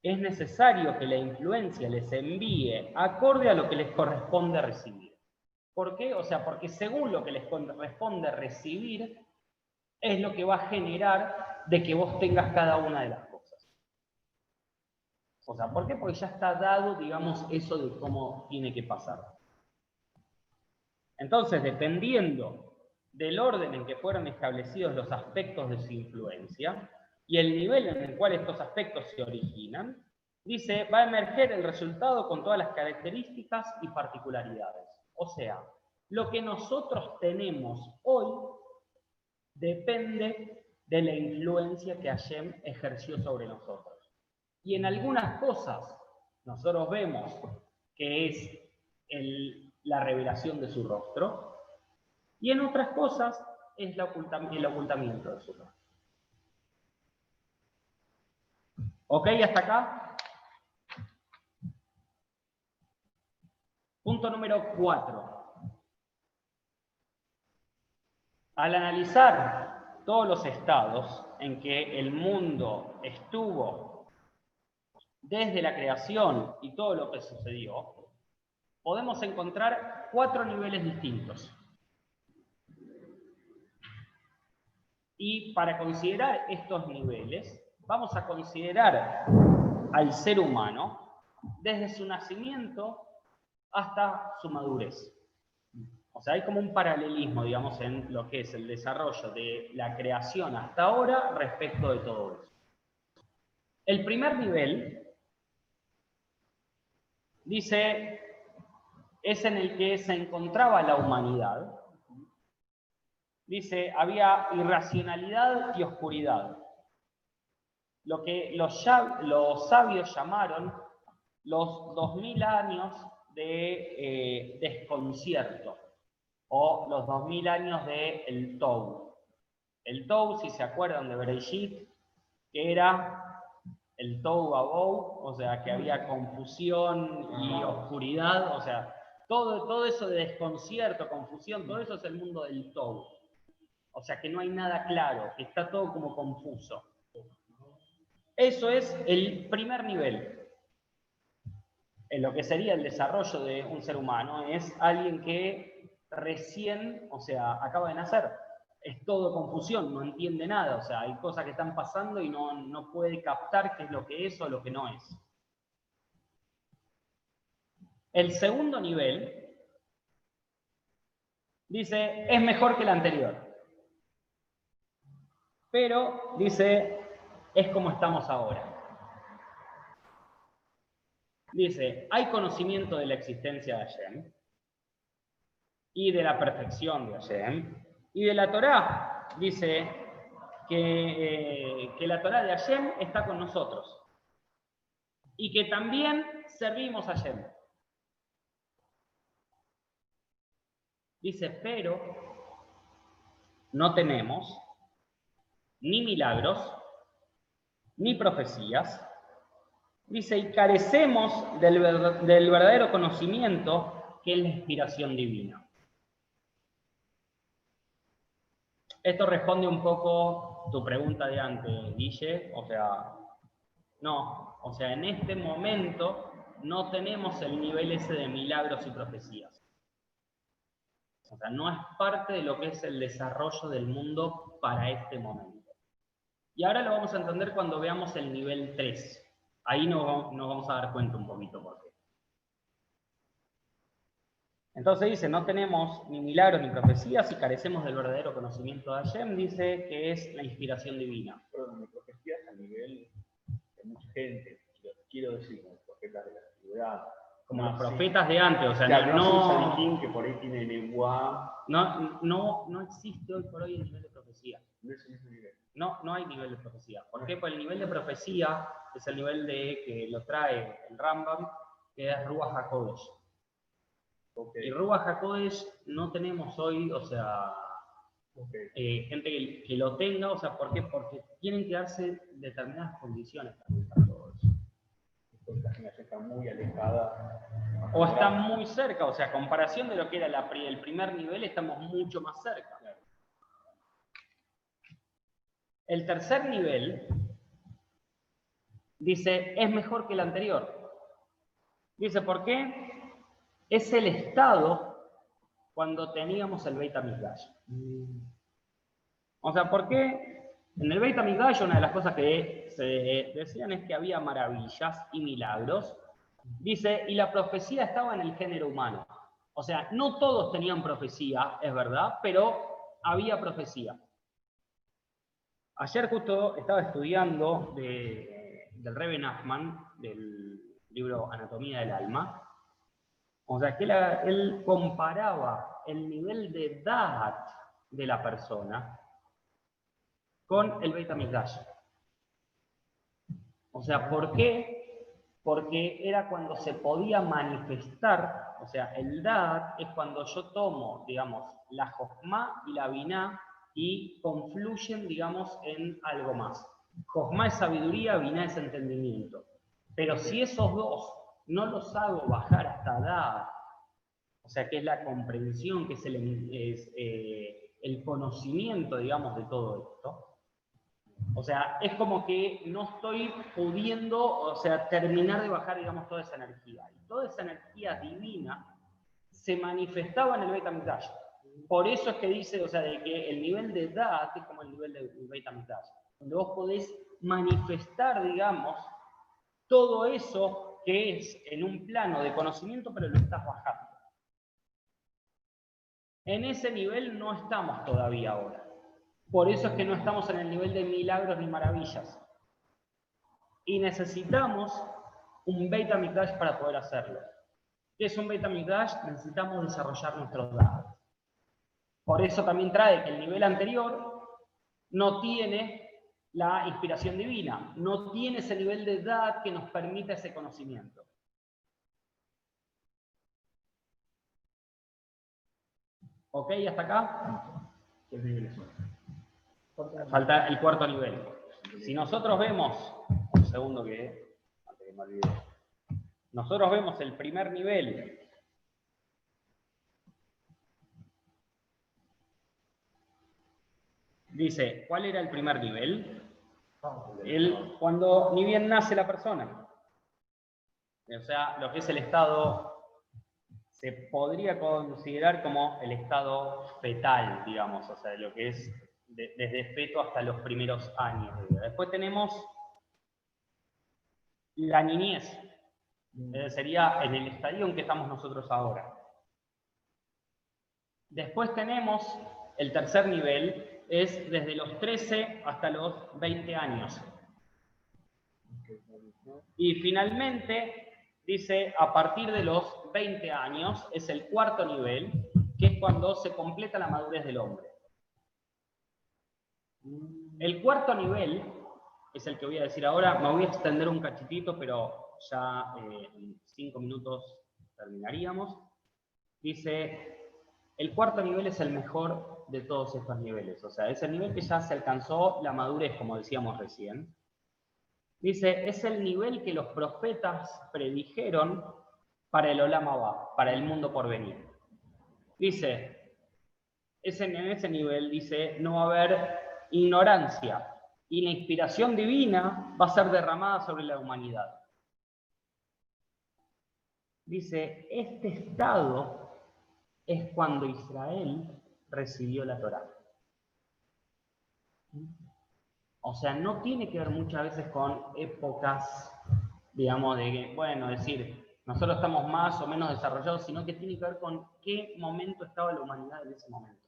Es necesario que la influencia les envíe acorde a lo que les corresponde recibir. ¿Por qué? O sea, porque según lo que les corresponde recibir, es lo que va a generar de que vos tengas cada una de las cosas. O sea, ¿por qué? Porque ya está dado, digamos, eso de cómo tiene que pasar. Entonces, dependiendo del orden en que fueron establecidos los aspectos de su influencia y el nivel en el cual estos aspectos se originan, dice, va a emerger el resultado con todas las características y particularidades. O sea, lo que nosotros tenemos hoy depende de la influencia que Hashem ejerció sobre nosotros. Y en algunas cosas nosotros vemos que es la revelación de su rostro, y en otras cosas es el ocultamiento de su rostro. ¿Ok? ¿Hasta acá? Punto número 4. Al analizar todos los estados en que el mundo estuvo desde la creación y todo lo que sucedió, podemos encontrar 4 niveles distintos. Y para considerar estos niveles, vamos a considerar al ser humano desde su nacimiento hasta su madurez. O sea, hay como un paralelismo, digamos, en lo que es el desarrollo de la creación hasta ahora respecto de todo eso. El primer nivel, dice, es en el que se encontraba la humanidad. Dice, había irracionalidad y oscuridad. Lo que los sabios llamaron los 2000 años de desconcierto, o los 2000 años del Tou. El Tou, si se acuerdan de Bereshit, que era el Tou Babou, o sea, que había confusión y oscuridad, o sea, todo eso de desconcierto, confusión, todo eso es el mundo del Tou. O sea, que no hay nada claro, que está todo como confuso. Eso es el primer nivel. En lo que sería el desarrollo de un ser humano, es alguien que recién, o sea, acaba de nacer. Es todo confusión, no entiende nada, o sea, hay cosas que están pasando y no puede captar qué es lo que es o lo que no es. El segundo nivel dice, es mejor que el anterior. Pero, dice, es como estamos ahora. Dice, hay conocimiento de la existencia de Hashem, y de la perfección de Hashem, y de la Torá, dice, que la Torá de Hashem está con nosotros. Y que también servimos a Hashem. Dice, pero no tenemos ni milagros, ni profecías. Dice, y carecemos del verdadero conocimiento que es la inspiración divina. Esto responde un poco tu pregunta de antes, Guille. O sea, no. O sea, en este momento no tenemos el nivel ese de milagros y profecías. O sea, no es parte de lo que es el desarrollo del mundo para este momento. Y ahora lo vamos a entender cuando veamos el nivel 3. Ahí nos vamos a dar cuenta un poquito por qué. Entonces dice, no tenemos ni milagros ni profecías y carecemos del verdadero conocimiento de Hashem, dice que es la inspiración divina. Perdón, mi profecía es a nivel de mucha gente, quiero decir, como profetas de la antigüedad. Como los profetas de antes, o sea, Claro, no, no que por ahí tiene lengua. no existe hoy por hoy el nivel de profecía. No es el mismo nivel. No hay nivel de profecía. ¿Por qué? Porque el nivel de profecía es el nivel de que lo trae el Rambam, que es Ruach HaKodesh. Okay. Y Ruach HaKodesh no tenemos hoy, o sea, gente que lo tenga, o sea, ¿por qué? Porque tienen que darse determinadas condiciones para todo eso. La generación está muy alejada. O está muy cerca, o sea, a comparación de lo que era el primer nivel, estamos mucho más cerca. Claro. El tercer nivel, dice, es mejor que el anterior. Dice, ¿por qué? Es el estado cuando teníamos el Beit HaMikdash. O sea, ¿por qué? En el Beit HaMikdash una de las cosas que se decían es que había maravillas y milagros. Dice, y la profecía estaba en el género humano. O sea, no todos tenían profecía, es verdad, pero había profecía. Ayer justo estaba estudiando del Rebbe Nachman, del libro Anatomía del Alma. O sea, que él comparaba el nivel de Da'at de la persona con el Beit HaMikdash. O sea, ¿por qué? Porque era cuando se podía manifestar, o sea, el Da'at es cuando yo tomo, digamos, la Jochma y la Biná y confluyen, digamos, en algo más. Jochma es sabiduría, Biná es entendimiento. Pero si esos dos no los hago bajar hasta Da'at, o sea, que es la comprensión, que es el conocimiento, digamos, de todo esto. O sea, es como que no estoy pudiendo, o sea, terminar de bajar, digamos, toda esa energía. Y toda esa energía divina se manifestaba en el Beit HaMikdash. Por eso es que dice, o sea, de que el nivel de Da'at es como el nivel del Beit HaMikdash, donde vos podés manifestar, digamos, todo eso que es en un plano de conocimiento, pero lo estás bajando. En ese nivel no estamos todavía ahora. Por eso es que no estamos en el nivel de milagros ni maravillas. Y necesitamos un Beit HaMikdash para poder hacerlo. ¿Qué es un Beit HaMikdash? Necesitamos desarrollar nuestros datos. Por eso también trae que el nivel anterior no tiene la inspiración divina, no tiene ese nivel de edad que nos permita ese conocimiento. ¿Ok? ¿Hasta acá? ¿Qué niveles son? Falta el cuarto nivel. Si nosotros vemos, un segundo que, antes que me olvide, nosotros vemos el primer nivel, dice, ¿cuál era el primer nivel? Cuando ni bien nace la persona. O sea, lo que es el estado, se podría considerar como el estado fetal, digamos, o sea, lo que es desde feto hasta los primeros años de vida. Después tenemos la niñez, sería en el estadio en que estamos nosotros ahora. Después tenemos el tercer nivel, es desde los 13 hasta los 20 años. Y finalmente, dice, a partir de los 20 años, es el cuarto nivel, que es cuando se completa la madurez del hombre. El cuarto nivel es el que voy a decir ahora. Me voy a extender un cachitito, pero ya en 5 minutos terminaríamos. Dice, el cuarto nivel es el mejor de todos estos niveles. O sea, es el nivel que ya se alcanzó la madurez, como decíamos recién. Dice, es el nivel que los profetas predijeron para el Olam Abba, para el mundo por venir. Dice, en ese nivel, dice, no va a haber ignorancia y la inspiración divina va a ser derramada sobre la humanidad. Dice, este estado es cuando Israel recibió la Torá. O sea, no tiene que ver muchas veces con épocas, digamos, de que, bueno, decir, nosotros estamos más o menos desarrollados, sino que tiene que ver con qué momento estaba la humanidad en ese momento.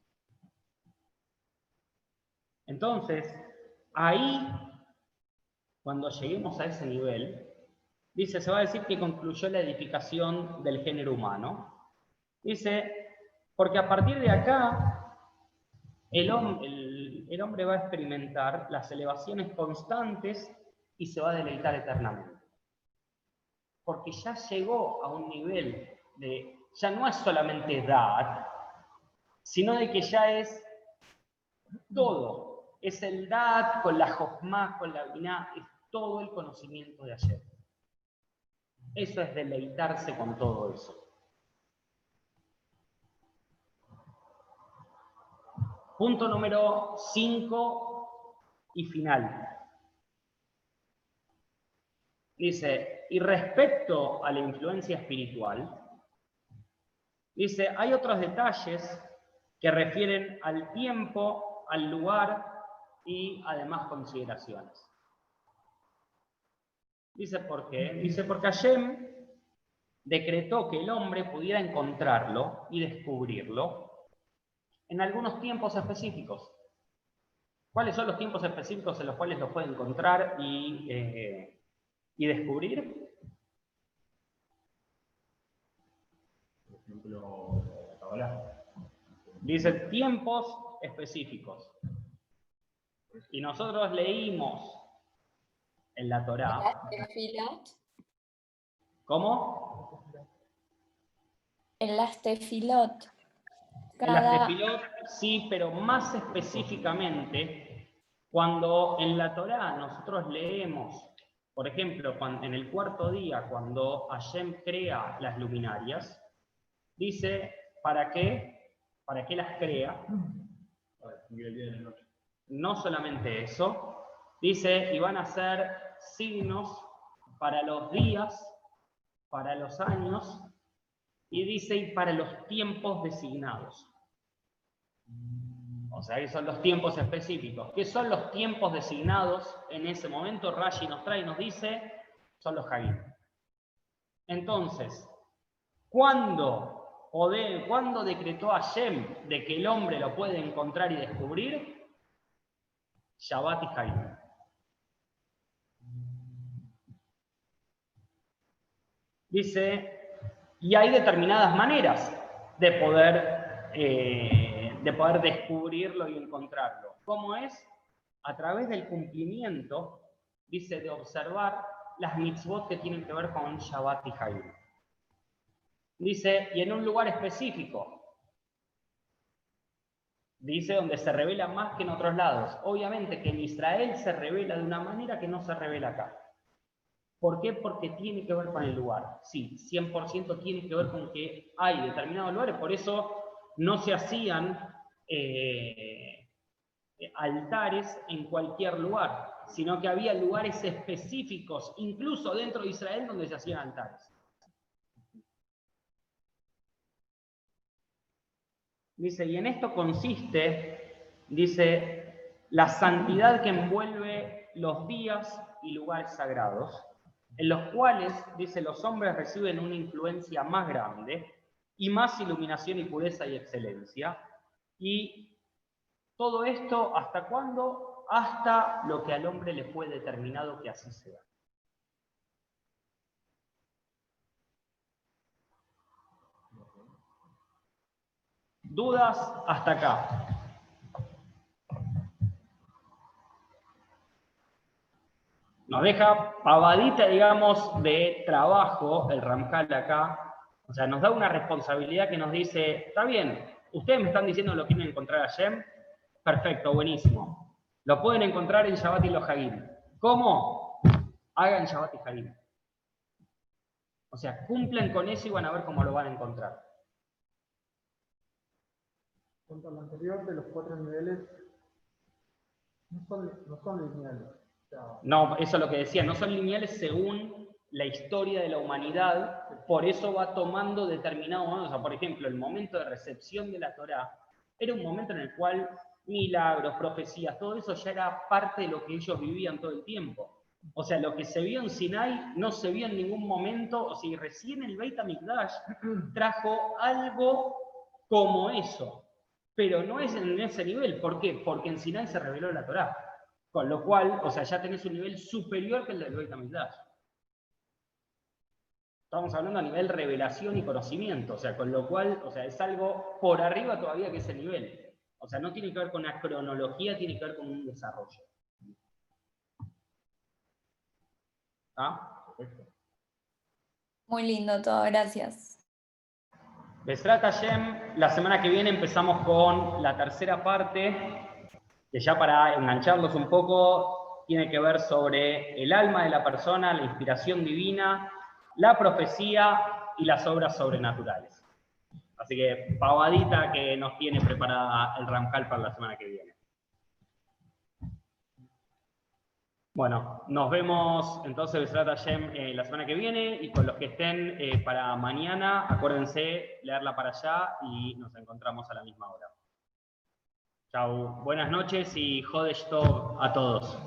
Entonces, ahí, cuando lleguemos a ese nivel, dice, se va a decir que concluyó la edificación del género humano. Dice, porque a partir de acá, el hombre va a experimentar las elevaciones constantes y se va a deleitar eternamente. Porque ya llegó a un nivel de, ya no es solamente edad, sino de que ya es todo. Es el dad con la jochma, con la biná, es todo el conocimiento de ayer. Eso es deleitarse con todo eso. Punto número 5 y final. Dice, y respecto a la influencia espiritual, dice, hay otros detalles que refieren al tiempo, al lugar y además consideraciones. Dice, ¿por qué? Dice, porque Hashem decretó que el hombre pudiera encontrarlo y descubrirlo en algunos tiempos específicos. ¿Cuáles son los tiempos específicos en los cuales lo puede encontrar y descubrir? Por ejemplo, la Kabbalah. Dice tiempos específicos. Y nosotros leímos en la Torá. ¿Las tefilot? ¿Cómo? En las tefilot. En las tefilot sí, pero más específicamente, cuando en la Torá nosotros leemos, por ejemplo, en el cuarto día, cuando Hashem crea las luminarias, dice, ¿para qué? ¿Para qué las crea? Para distinguir el día de la noche. No solamente eso, dice, y van a ser signos para los días, para los años, y dice, y para los tiempos designados. O sea, que son los tiempos específicos. ¿Qué son los tiempos designados en ese momento? Rashi nos trae y nos dice, son los Hagim. Entonces, ¿cuándo decretó Hashem de que el hombre lo puede encontrar y descubrir? Shabbat y Hagim. Dice, y hay determinadas maneras de poder descubrirlo y encontrarlo. ¿Cómo es? A través del cumplimiento, dice, de observar las mitzvot que tienen que ver con Shabbat y Hagim. Dice, y en un lugar específico. Dice, donde se revela más que en otros lados. Obviamente que en Israel se revela de una manera que no se revela acá. ¿Por qué? Porque tiene que ver con el lugar. Sí, 100% tiene que ver con que hay determinados lugares, por eso no se hacían altares en cualquier lugar, sino que había lugares específicos, incluso dentro de Israel, donde se hacían altares. Dice, y en esto consiste, dice, la santidad que envuelve los días y lugares sagrados, en los cuales, dice, los hombres reciben una influencia más grande y más iluminación y pureza y excelencia. Y todo esto, ¿hasta cuándo? Hasta lo que al hombre le fue determinado que así sea. ¿Dudas hasta acá? Nos deja pavadita, digamos, de trabajo el Ramjal acá. O sea, nos da una responsabilidad que nos dice, está bien, ustedes me están diciendo lo quieren encontrar a Hashem, perfecto, buenísimo. Lo pueden encontrar en Shabbat y los Hagim. ¿Cómo? Hagan Shabbat y Hagim. O sea, cumplan con eso y van a ver cómo lo van a encontrar. Junto a lo anterior de los 4 niveles, no son lineales. O sea, No, eso es lo que decía, no son lineales según la historia de la humanidad, por eso va tomando determinado momento. O sea, por ejemplo, el momento de recepción de la Torá era un momento en el cual milagros, profecías, todo eso ya era parte de lo que ellos vivían todo el tiempo. O sea, lo que se vio en Sinai no se vio en ningún momento, o sea, recién el Beit HaMikdash trajo algo como eso, pero no es en ese nivel. ¿Por qué? Porque en Sinai se reveló la Torá. Con lo cual, o sea, ya tenés un nivel superior que el del Beit HaMikdash. Estamos hablando a nivel revelación y conocimiento, o sea, con lo cual, o sea, es algo por arriba todavía que ese nivel. O sea, no tiene que ver con la cronología, tiene que ver con un desarrollo. ¿Ah? Perfecto. Muy lindo todo, gracias. Besrat Hashem, la semana que viene empezamos con la tercera parte, que ya para engancharlos un poco, tiene que ver sobre el alma de la persona, la inspiración divina, la profecía y las obras sobrenaturales. Así que pavadita que nos tiene preparada el Ramjal para la semana que viene. Bueno, nos vemos entonces Besrat Hashem la semana que viene, y con los que estén para mañana, acuérdense leerla para allá y nos encontramos a la misma hora. Chau, buenas noches y Jodesh Tov a todos.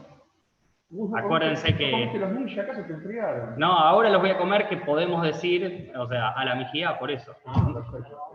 Acuérdense que... los niños acá se te enfriaron. No, ahora los voy a comer, que podemos decir, o sea, a la mijía, por eso. Ah, perfecto.